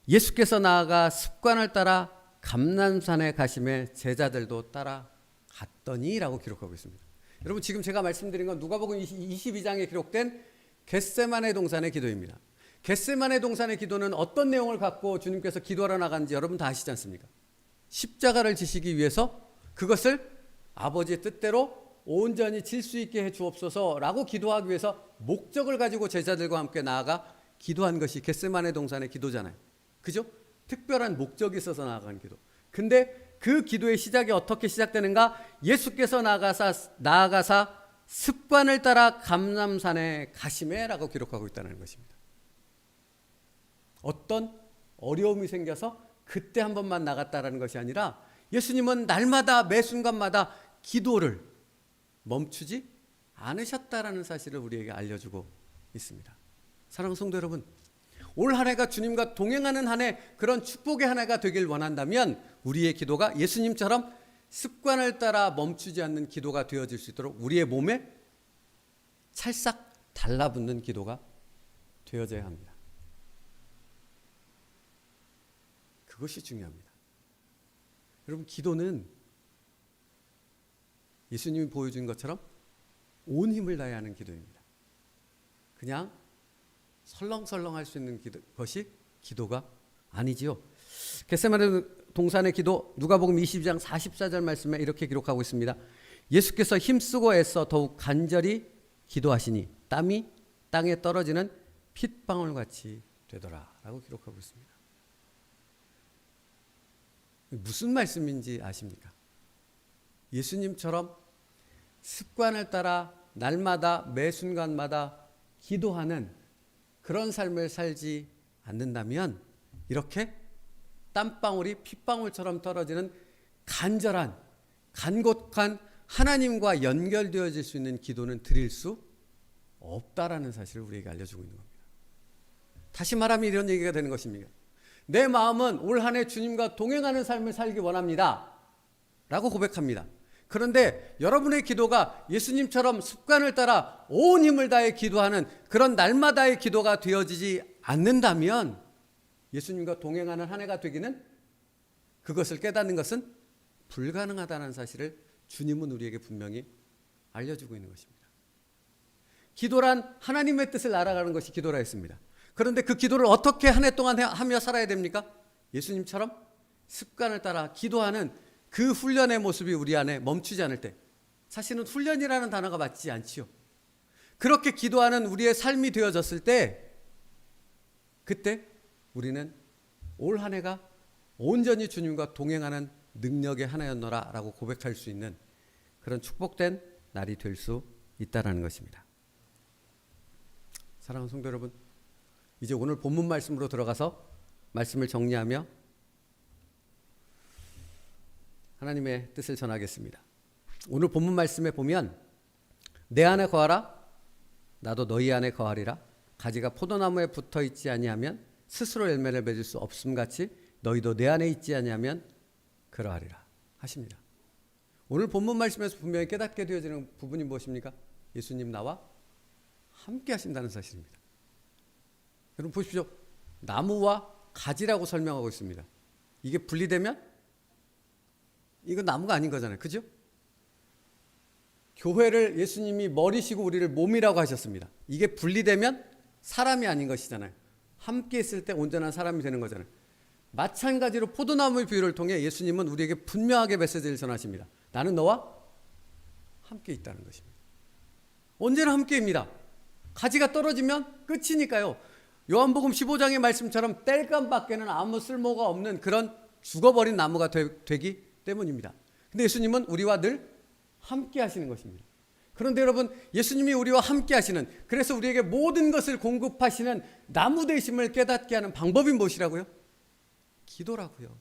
예수께서 나아가 습관을 따라 감람산에 가심에 제자들도 따라갔더니 라고 기록하고 있습니다. 여러분, 지금 제가 말씀드린 건 누가복음 22장에 기록된 겟세마네 동산의 기도입니다. 겟세마네 동산의 기도는 어떤 내용을 갖고 주님께서 기도하러 나갔는지 여러분 다 아시지 않습니까? 십자가를 지시기 위해서 그것을 아버지의 뜻대로 온전히 질 수 있게 해 주옵소서라고 기도하기 위해서 목적을 가지고 제자들과 함께 나아가 기도한 것이 겟세마네 동산의 기도잖아요. 그죠? 특별한 목적이 있어서 나아간 기도. 근데 그 기도의 시작이 어떻게 시작되는가? 예수께서 나아가사 습관을 따라 감람산에 가시매라고 기록하고 있다는 것입니다. 어떤 어려움이 생겨서 그때 한 번만 나갔다라는 것이 아니라 예수님은 날마다 매 순간마다 기도를 멈추지 않으셨다라는 사실을 우리에게 알려주고 있습니다. 사랑하는 성도 여러분, 올 한 해가 주님과 동행하는 한 해, 그런 축복의 한 해가 되길 원한다면 우리의 기도가 예수님처럼 습관을 따라 멈추지 않는 기도가 되어질 수 있도록 우리의 몸에 찰싹 달라붙는 기도가 되어져야 합니다. 그것이 중요합니다. 여러분, 기도는 예수님이 보여준 것처럼 온 힘을 다해야 하는 기도입니다. 그냥 설렁설렁 할 수 있는 것이 기도가 아니지요. 겟세마네 동산의 기도, 누가복음 22장 44절 말씀에 이렇게 기록하고 있습니다. 예수께서 힘쓰고 애써 더욱 간절히 기도하시니 땀이 땅에 떨어지는 핏방울같이 되더라 라고 기록하고 있습니다. 무슨 말씀인지 아십니까? 예수님처럼 습관을 따라 날마다 매 순간마다 기도하는 그런 삶을 살지 않는다면 이렇게 땀방울이 핏방울처럼 떨어지는 간절한 간곡한 하나님과 연결되어질 수 있는 기도는 드릴 수 없다라는 사실을 우리에게 알려주고 있는 겁니다. 다시 말하면 이런 얘기가 되는 것입니다. 내 마음은 올 한 해 주님과 동행하는 삶을 살기 원합니다 라고 고백합니다. 그런데 여러분의 기도가 예수님처럼 습관을 따라 온 힘을 다해 기도하는 그런 날마다의 기도가 되어지지 않는다면 예수님과 동행하는 한 해가 되기는, 그것을 깨닫는 것은 불가능하다는 사실을 주님은 우리에게 분명히 알려주고 있는 것입니다. 기도란 하나님의 뜻을 알아가는 것이 기도라 했습니다. 그런데 그 기도를 어떻게 한 해 동안 하며 살아야 됩니까? 예수님처럼 습관을 따라 기도하는 그 훈련의 모습이 우리 안에 멈추지 않을 때, 사실은 훈련이라는 단어가 맞지 않지요. 그렇게 기도하는 우리의 삶이 되어졌을 때, 그때 우리는 올 한 해가 온전히 주님과 동행하는 능력의 하나였노라 라고 고백할 수 있는 그런 축복된 날이 될 수 있다는 것입니다. 사랑하는 성도 여러분, 이제 오늘 본문 말씀으로 들어가서 말씀을 정리하며 하나님의 뜻을 전하겠습니다. 오늘 본문 말씀에 보면 내 안에 거하라 나도 너희 안에 거하리라, 가지가 포도나무에 붙어 있지 아니하면 스스로 열매를 맺을 수 없음같이 너희도 내 안에 있지 아니하면 그러하리라 하십니다. 오늘 본문 말씀에서 분명히 깨닫게 되어지는 부분이 무엇입니까? 예수님 나와 함께 하신다는 사실입니다. 여러분 보십시오. 나무와 가지라고 설명하고 있습니다. 이게 분리되면 이건 나무가 아닌 거잖아요. 그죠? 교회를 예수님이 머리시고 우리를 몸이라고 하셨습니다. 이게 분리되면 사람이 아닌 것이잖아요. 함께 있을 때 온전한 사람이 되는 거잖아요. 마찬가지로 포도나무의 비유를 통해 예수님은 우리에게 분명하게 메시지를 전하십니다. 나는 너와 함께 있다는 것입니다. 언제나 함께입니다. 가지가 떨어지면 끝이니까요. 요한복음 15장의 말씀처럼 땔감밖에는 아무 쓸모가 없는 그런 죽어버린 나무가 되기 때문입니다. 근데 예수님은 우리와 늘 함께 하시는 것입니다. 그런데 여러분, 예수님이 우리와 함께 하시는, 그래서 우리에게 모든 것을 공급하시는 나무 되심을 깨닫게 하는 방법이 무엇이라고요? 기도라고요.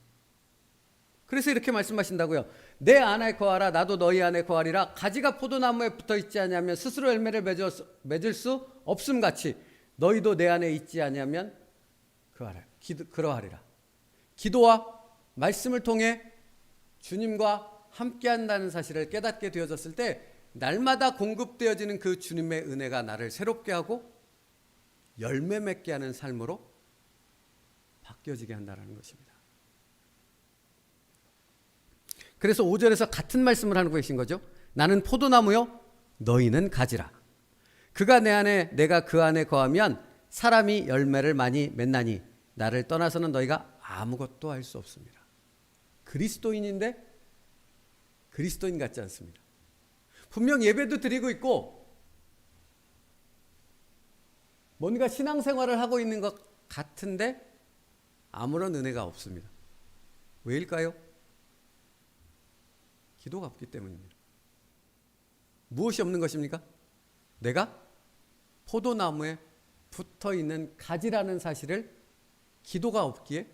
그래서 이렇게 말씀하신다고요. 내 안에 거하라 나도 너희 안에 거하리라, 가지가 포도나무에 붙어 있지 아니하면 스스로 열매를 맺을 수 없음같이 너희도 내 안에 있지 아니하면 그러하리라. 기도와 말씀을 통해 주님과 함께 한다는 사실을 깨닫게 되어졌을 때 날마다 공급되어지는 그 주님의 은혜가 나를 새롭게 하고 열매 맺게 하는 삶으로 바뀌어지게 한다는 것입니다. 그래서 5절에서 같은 말씀을 하고 계신 거죠. 나는 포도나무요 너희는 가지라. 그가 내 안에 내가 그 안에 거하면 사람이 열매를 많이 맺나니 나를 떠나서는 너희가 아무것도 할 수 없습니다. 그리스도인인데 그리스도인 같지 않습니다. 분명 예배도 드리고 있고 뭔가 신앙생활을 하고 있는 것 같은데 아무런 은혜가 없습니다. 왜일까요? 기도가 없기 때문입니다. 무엇이 없는 것입니까? 내가 포도나무에 붙어있는 가지라는 사실을 기도가 없기에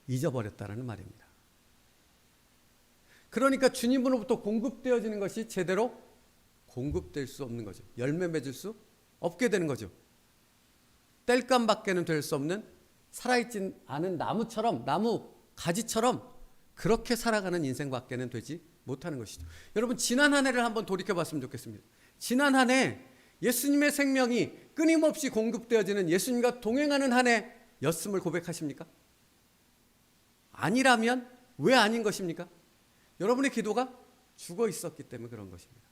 잊어버렸다는 말입니다. 그러니까 주님으로부터 공급되어지는 것이 제대로 공급될 수 없는 거죠. 열매 맺을 수 없게 되는 거죠. 땔감밖에는 될 수 없는 살아있지 않은 나무처럼, 나무 가지처럼 그렇게 살아가는 인생밖에는 되지 못하는 것이죠. 여러분, 지난 한 해를 한번 돌이켜봤으면 좋겠습니다. 지난 한 해 예수님의 생명이 끊임없이 공급되어지는, 예수님과 동행하는 한 해였음을 고백하십니까? 아니라면 왜 아닌 것입니까? 여러분의 기도가 죽어 있었기 때문에 그런 것입니다.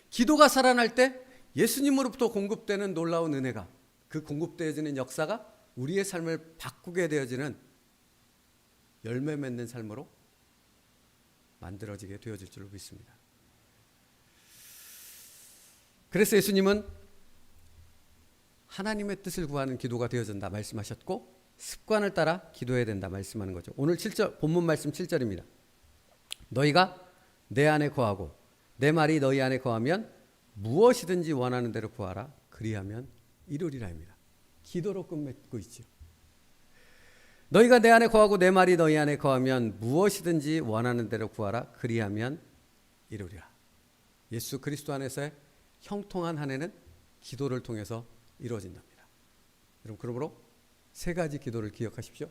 기도가 살아날 때 예수님으로부터 공급되는 놀라운 은혜가, 그 공급되어지는 역사가 우리의 삶을 바꾸게 되어지는 열매 맺는 삶으로 만들어지게 되어질 줄로 믿습니다. 그래서 예수님은 하나님의 뜻을 구하는 기도가 되어진다 말씀하셨고, 습관을 따라 기도해야 된다 말씀하는 거죠. 오늘 7절, 본문 말씀 7절입니다. 너희가 내 안에 거하고 내 말이 너희 안에 거하면 무엇이든지 원하는 대로 구하라. 그리하면 이루리라입니다. 기도로 끝맺고 있죠. 너희가 내 안에 거하고 내 말이 너희 안에 거하면 무엇이든지 원하는 대로 구하라. 그리하면 이루리라. 예수 그리스도 안에서의 형통한 한 해는 기도를 통해서 이루어진답니다. 여러분, 그러므로 세 가지 기도를 기억하십시오.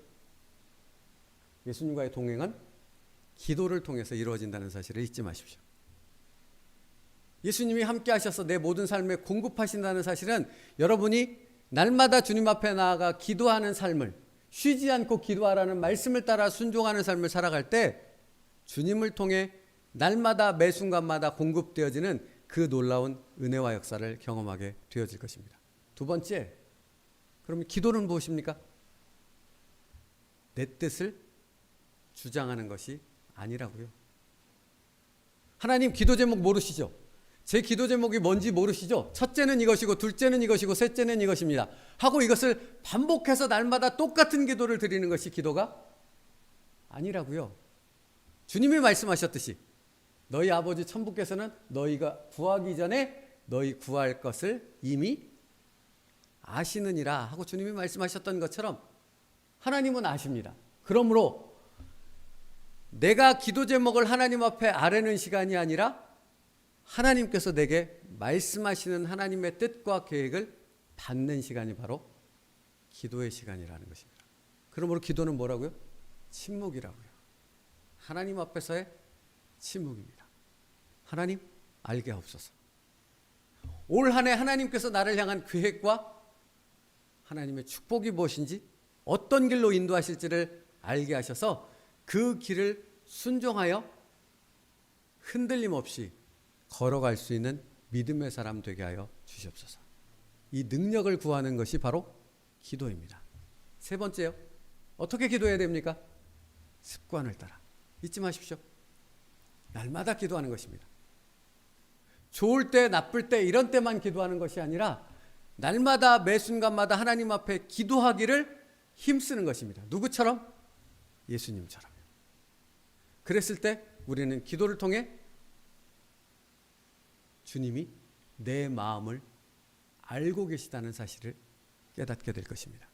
예수님과의 동행은 기도를 통해서 이루어진다는 사실을 잊지 마십시오. 예수님이 함께 하셔서 내 모든 삶에 공급하신다는 사실은 여러분이 날마다 주님 앞에 나아가 기도하는 삶을, 쉬지 않고 기도하라는 말씀을 따라 순종하는 삶을 살아갈 때 주님을 통해 날마다 매 순간마다 공급되어지는 그 놀라운 은혜와 역사를 경험하게 되어질 것입니다. 두 번째, 그러면 기도는 무엇입니까? 내 뜻을 주장하는 것이 아니라고요. 하나님 기도 제목 모르시죠? 제 기도 제목이 뭔지 모르시죠? 첫째는 이것이고 둘째는 이것이고 셋째는 이것입니다 하고 이것을 반복해서 날마다 똑같은 기도를 드리는 것이 기도가 아니라고요. 주님이 말씀하셨듯이 너희 아버지 천부께서는 너희가 구하기 전에 너희 구할 것을 이미 아시느니라 하고 주님이 말씀하셨던 것처럼 하나님은 아십니다. 그러므로 내가 기도 제목을 하나님 앞에 아뢰는 시간이 아니라 하나님께서 내게 말씀하시는 하나님의 뜻과 계획을 받는 시간이 바로 기도의 시간이라는 것입니다. 그러므로 기도는 뭐라고요? 침묵이라고요. 하나님 앞에서의 침묵입니다. 하나님 알게 하옵소서. 올 한 해 하나님께서 나를 향한 계획과 하나님의 축복이 무엇인지, 어떤 길로 인도하실지를 알게 하셔서 그 길을 순종하여 흔들림 없이 걸어갈 수 있는 믿음의 사람 되게 하여 주시옵소서. 이 능력을 구하는 것이 바로 기도입니다. 세 번째요. 어떻게 기도해야 됩니까? 습관을 따라. 잊지 마십시오. 날마다 기도하는 것입니다. 좋을 때, 나쁠 때, 이런 때만 기도하는 것이 아니라 날마다 매 순간마다 하나님 앞에 기도하기를 힘쓰는 것입니다. 누구처럼? 예수님처럼요. 그랬을 때 우리는 기도를 통해 주님이 내 마음을 알고 계시다는 사실을 깨닫게 될 것입니다.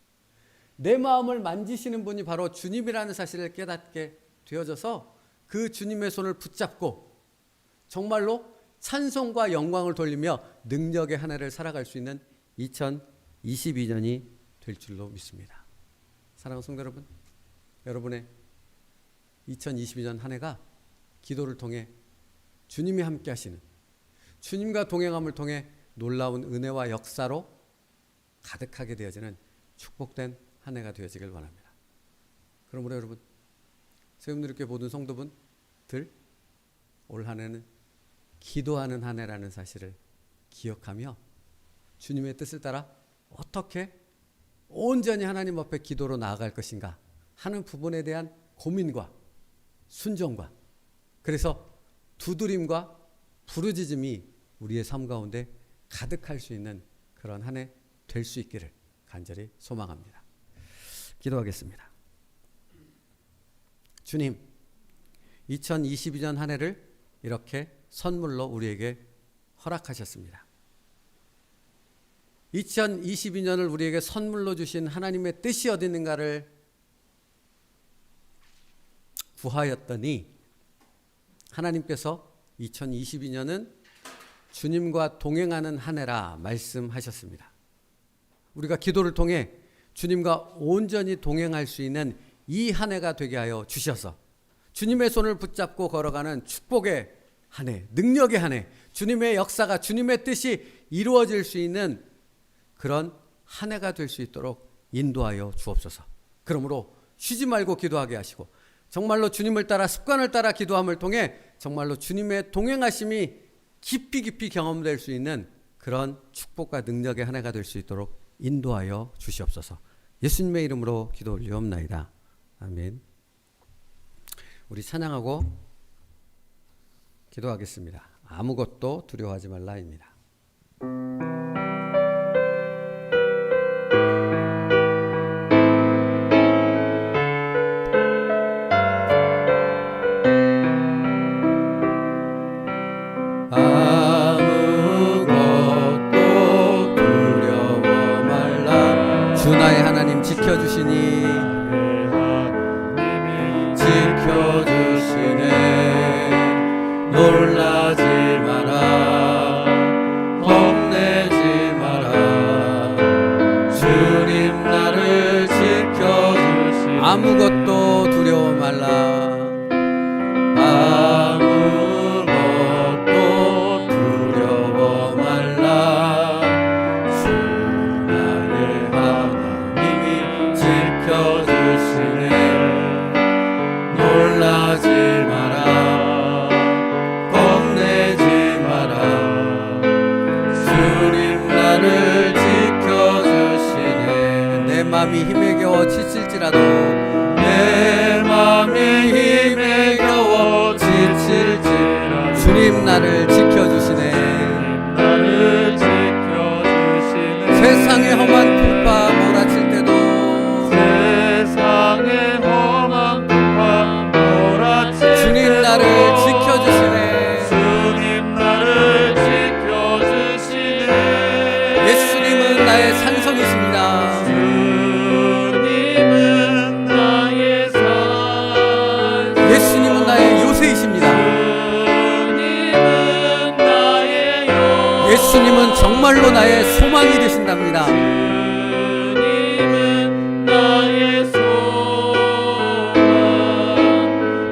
내 마음을 만지시는 분이 바로 주님이라는 사실을 깨닫게 되어져서 그 주님의 손을 붙잡고 정말로 찬송과 영광을 돌리며 능력의 한 해를 살아갈 수 있는 2022년이 될 줄로 믿습니다. 사랑하는 성도 여러분, 여러분의 2022년 한 해가 기도를 통해 주님이 함께 하시는, 주님과 동행함을 통해 놀라운 은혜와 역사로 가득하게 되어지는 축복된 한 해가 되어지길 원합니다. 그러므로 여러분, 세움누리교회 모든 성도분들, 올 한 해는 기도하는 한 해라는 사실을 기억하며 주님의 뜻을 따라 어떻게 온전히 하나님 앞에 기도로 나아갈 것인가 하는 부분에 대한 고민과 순종과, 그래서 두드림과 부르짖음이 우리의 삶 가운데 가득할 수 있는 그런 한 해 될 수 있기를 간절히 소망합니다. 기도하겠습니다. 주님, 2022년 한 해를 이렇게 선물로 우리에게 허락하셨습니다. 2022년을 우리에게 선물로 주신 하나님의 뜻이 어디 있는가를 구하였더니 하나님께서 2022년은 주님과 동행하는 한 해라 말씀하셨습니다. 우리가 기도를 통해 주님과 온전히 동행할 수 있는 이 한 해가 되게 하여 주셔서 주님의 손을 붙잡고 걸어가는 축복의 한 해, 능력의 한 해, 주님의 역사가, 주님의 뜻이 이루어질 수 있는 그런 한 해가 될 수 있도록 인도하여 주옵소서. 그러므로 쉬지 말고 기도하게 하시고 정말로 주님을 따라 습관을 따라 기도함을 통해 정말로 주님의 동행하심이 깊이 경험될 수 있는 그런 축복과 능력의 한 해가 될 수 있도록 인도하여 주시옵소서. 예수님의 이름으로 기도 올리옵나이다. 아멘. 우리 찬양하고 기도하겠습니다. 아무것도 두려워하지 말라입니다. 아무것도 두려워 말라. 주 나의 하나님 지켜주시니 지켜주시네. 놀라지 마라, 겁내지 마라. 주님 나를 지켜주시네. 아무것도 두려워 말라. 아무것도 두려워 말라. 주 나의 하나님이 지켜주시네. 놀라지 마라, 겁내지 마라. 주님 나를 지켜주시네. 내 맘이 힘에 겨워 지칠지라도, 내 맘이 힘에 겨워 지칠지라도 주님 나를 지켜주시네. 나를 지켜주시네. 세상의 험한 풍파 몰아칠 때도, 세상의 험한 풍파 몰아칠 주님 나를 지켜주시네. 주님 나를 지켜주시네. 예수님은 나의 산성이십니다. 주님은 나의 산, 예수님은 나의 요새이십니다. 주님은 나의 요, 예수님은 정말로 나의 소망이 되신답니다. 주님은 나의 소망,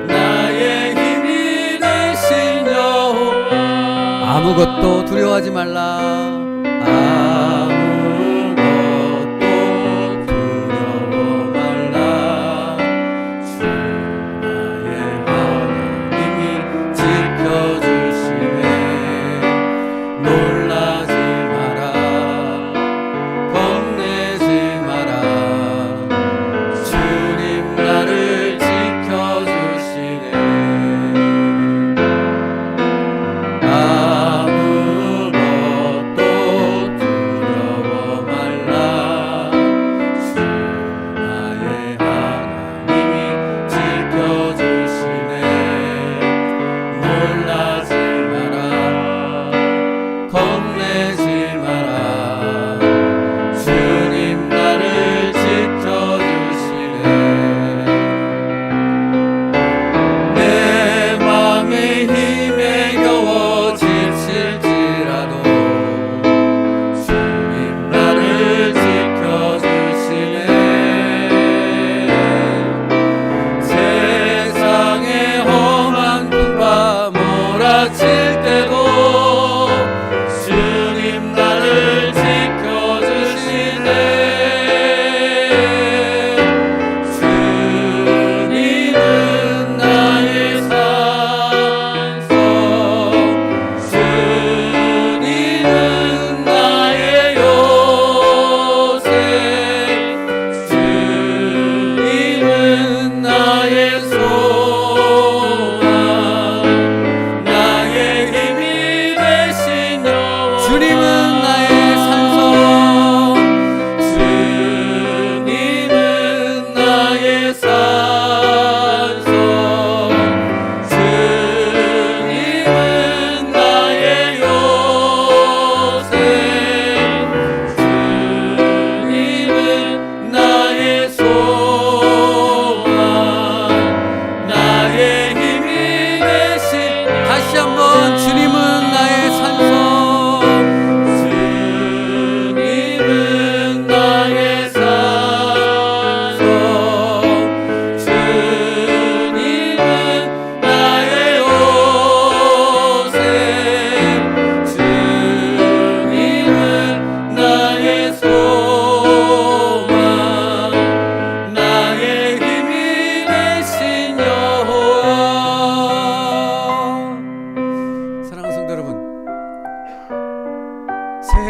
나의 힘이 되신 여호와. 아무것도 두려워하지 말라. 아무것도 두려워 말라. 주 나의 하나님이 지켜주시네. 놀라지 마라, 겁내지 마라. 주님 나를 지켜주시네. 아무것도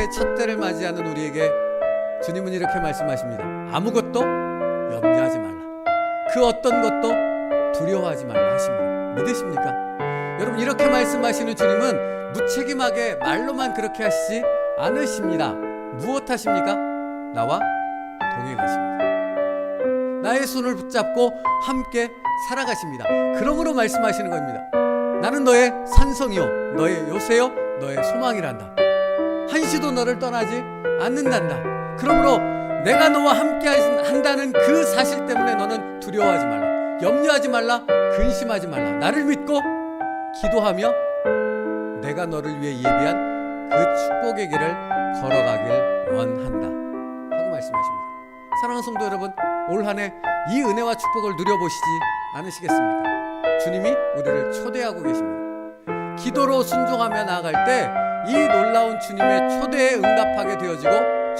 새해 첫 때를 맞이하는 우리에게 주님은 이렇게 말씀하십니다. 아무것도 염려하지 말라. 그 어떤 것도 두려워하지 말라 하십니다. 믿으십니까? 여러분, 이렇게 말씀하시는 주님은 무책임하게 말로만 그렇게 하시지 않으십니다. 무엇 하십니까? 나와 동행하십니다. 나의 손을 붙잡고 함께 살아가십니다. 그러므로 말씀하시는 겁니다. 나는 너의 산성이요, 너의 요새요, 너의 소망이란다. 한시도 너를 떠나지 않는단다. 그러므로 내가 너와 함께 한다는 그 사실 때문에 너는 두려워하지 말라, 염려하지 말라, 근심하지 말라. 나를 믿고 기도하며 내가 너를 위해 예비한 그 축복의 길을 걸어가길 원한다 하고 말씀하십니다. 사랑하는 성도 여러분, 올 한 해 이 은혜와 축복을 누려보시지 않으시겠습니까? 주님이 우리를 초대하고 계십니다. 기도로 순종하며 나아갈 때 이 놀라운 주님의 초대에 응답하게 되어지고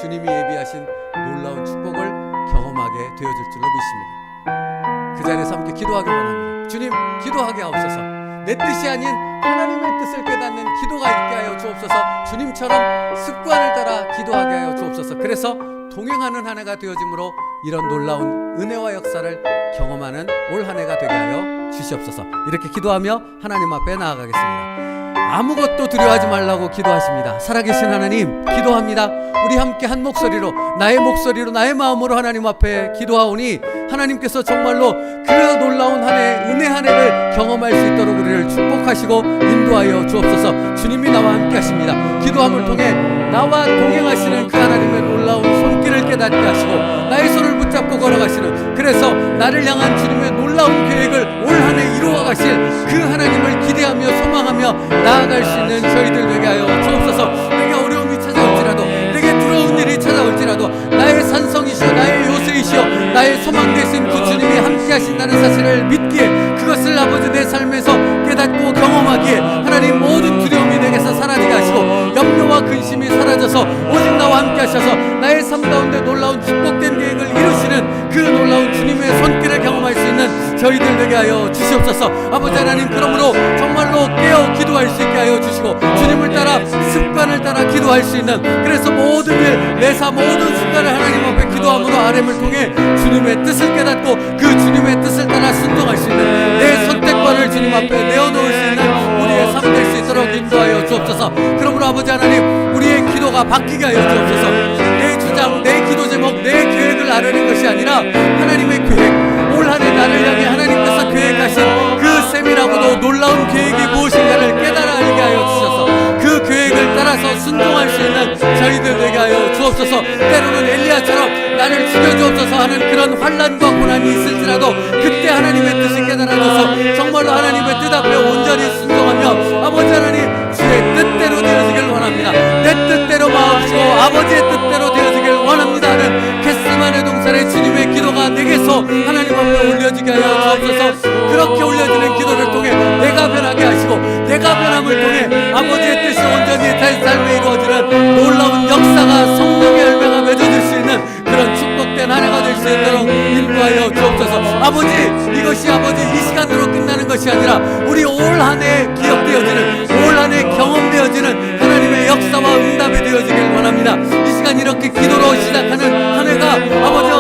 주님이 예비하신 놀라운 축복을 경험하게 되어질 줄로 믿습니다. 그 자리에서 함께 기도하길 원합니다. 주님, 기도하게 하옵소서. 내 뜻이 아닌 하나님의 뜻을 깨닫는 기도가 있게 하여 주옵소서. 주님처럼 습관을 따라 기도하게 하여 주옵소서. 그래서 동행하는 한 해가 되어짐으로 이런 놀라운 은혜와 역사를 경험하는 올 한 해가 되게 하여 주시옵소서. 이렇게 기도하며 하나님 앞에 나아가겠습니다. 아무것도 두려워하지 말라고 기도하십니다. 살아계신 하나님, 기도합니다. 우리 함께 한 목소리로, 나의 목소리로, 나의 마음으로 하나님 앞에 기도하오니 하나님께서 정말로 그 놀라운 한 해, 은혜 한 해를 경험할 수 있도록 우리를 축복하시고 인도하여 주옵소서. 주님이 나와 함께 하십니다. 기도함을 통해 나와 동행하시는 그 하나님의 놀라운 손길을 깨닫게 하시고 나의 손을 붙잡고 걸어가시는, 그래서 나를 향한 주님의 놀라운 계획을 올 한 해 이루어 가실 그 하나님을 기대하며 소망하며 나아갈 수 있는 저희들 되게 하여 주옵소서. 내게 어려움이 찾아올지라도, 내게 두려운 일이 찾아올지라도 나의 산성이시여, 나의 요새이시여, 나의 소망 되신 그 주님이 함께 하신다는 사실을 믿기에, 그것을 아버지 내 삶에서 깨닫고 경험하기에 하나님 모든 두려움이 내게서 사라지게 하시고 염려와 근심이 사라져서 오직 나와 함께 하셔서 나의 삶 가운데 놀라운 축복된 계획을 이루시는 그 놀라운 주님의 손길을 경험할 수 있는 저희들 되게 하여 주시옵소서. 아버지 하나님, 그러므로 정말로 깨어 기도할 수 있게 하여 주시고 주님을 따라 습관을 따라 기도할 수 있는, 그래서 모든 일, 내사 모든 순간을 하나님 앞에 기도함으로 RM을 통해 주님의 뜻을 깨닫고 그 주님의 뜻을 따라 순종할 수 있는 내 선택권을 주님 앞에 내어놓을 수 있는 우리의 삶 될 수 있도록 인도하여 주옵소서. 그러므로 아버지 하나님, 우리의 기도가 바뀌게 하여 주옵소서. 내 주장, 내 기도 제목, 내 계획을 아뢰는 것이 아니라 하나님의 계획, 올 한 해 나를 향해 하나님께서 계획하신 그 세밀하고도 놀라운 계획이 무엇인가를 깨달아 알게 하여 주셔서 그 계획을 따라서 순종할 수 있는 저희들 되게 하여 주옵소서. 때로는 엘리야처럼 나를 죽여주옵소서 하는 그런 환난과 고난이 있을지라도 그때 하나님의 뜻이 깨달아져서 정말로 하나님의 뜻 앞에 온전히 순종하며 아버지 하나님 주의 뜻대로 되어지길 원합니다. 내 뜻대로 마옵시고 아버지의 뜻대로 되어지길 원합니다 하는 겟세마네 동산의 주님의 기도가 내게서 하나님 앞에 올려지게 하여 주옵소서. 그렇게 올려지는 기도를 통해 내가 변하게 하시고 내가 변함을 통해 아버지의 뜻이 온전히 내 삶에 이루어지는 놀라운 역사가, 성령의 열매가 맺어질 수 있는 그런 축복된 한 해가 될 수 있도록 인도하여 주옵소서. 아버지, 이것이 아버지 이 시간으로 끝나는 것이 아니라 우리 올 한 해 기억되어지는, 올 한 해 경험되어지는 하나님의 역사와 응답이 되어지길 원합니다. 이 시간 이렇게 기도로 시작하는 한 해가 아버지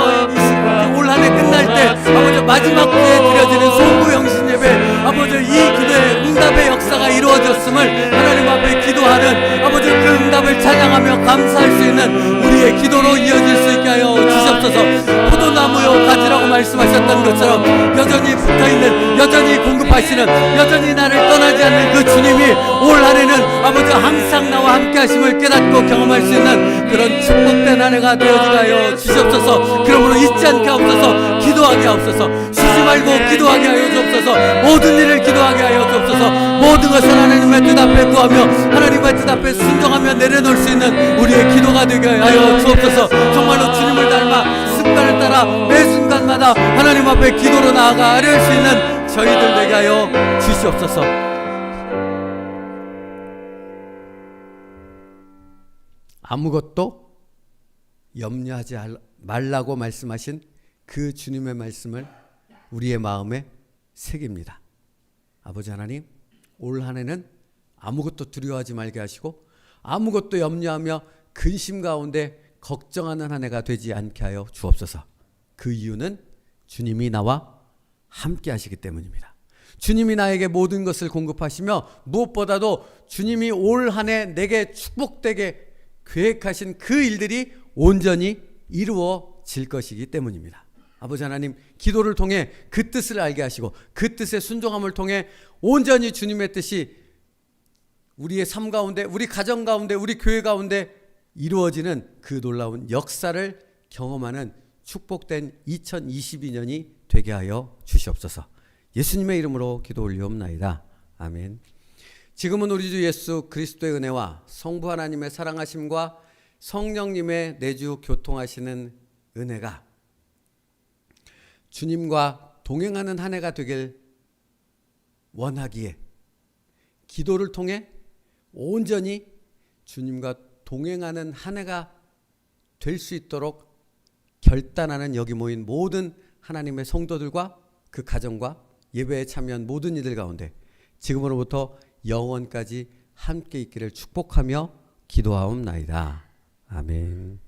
올 한 해 끝날 때 아버지 마지막 기회에 드려지는 송구 영신 예배, 아버지 이 기도의 응답의 역사가 이루어졌음을 하나님 앞에 기도하는 아버지 그 응답을 찬양하며 감사할 수 있는 우리의 기도로 이어질 수 있게 하여 주시옵소서. 포도나무요 가지라고 말씀하셨던 것처럼 여전히 붙어있는, 여전히 공급하시는, 여전히 나를 떠나지 않는 그 주님이 올 한 해는 아버지 항상 나와 함께 하심을 깨닫고 경험할 수 있는 그런 축복된 한 해가 되어지게 하여 주시옵소서. 그러므로 잊지 않게 하옵소서. 기도하게 하옵소서. 쉬지 말고 기도하게 하여 주옵소서. 모든 일을 기도하게 하여 주옵소서. 모든 것을 하나님의 뜻 앞에 구하며 하나님의 뜻 앞에 순종하며 내려놓을 수 있는 우리의 기도가 되게 하여 주옵소서. 정말로 주님을 닮아 습관을 따라 매 순간마다 하나님 앞에 기도로 나아가 아뢰할 수 있는 저희들 되게 하여 주시옵소서. 아무것도 염려하지 말라고 말씀하신 그 주님의 말씀을 우리의 마음에 새깁니다. 아버지 하나님, 올 한 해는 아무것도 두려워하지 말게 하시고 아무것도 염려하며 근심 가운데 걱정하는 한 해가 되지 않게 하여 주옵소서. 그 이유는 주님이 나와 함께 하시기 때문입니다. 주님이 나에게 모든 것을 공급하시며 무엇보다도 주님이 올 한 해 내게 축복되게 계획하신 그 일들이 온전히 이루어질 것이기 때문입니다. 아버지 하나님, 기도를 통해 그 뜻을 알게 하시고 그 뜻의 순종함을 통해 온전히 주님의 뜻이 우리의 삶 가운데, 우리 가정 가운데, 우리 교회 가운데 이루어지는 그 놀라운 역사를 경험하는 축복된 2022년이 되게 하여 주시옵소서. 예수님의 이름으로 기도 올리옵나이다. 아멘. 지금은 우리 주 예수 그리스도의 은혜와 성부 하나님의 사랑하심과 성령님의 내주 교통하시는 은혜가 주님과 동행하는 한 해가 되길 원하기에 기도를 통해 온전히 주님과 동행하는 한 해가 될 수 있도록 결단하는 여기 모인 모든 하나님의 성도들과 그 가정과 예배에 참여한 모든 이들 가운데 지금으로부터 영원까지 함께 있기를 축복하며 기도하옵나이다. 아멘.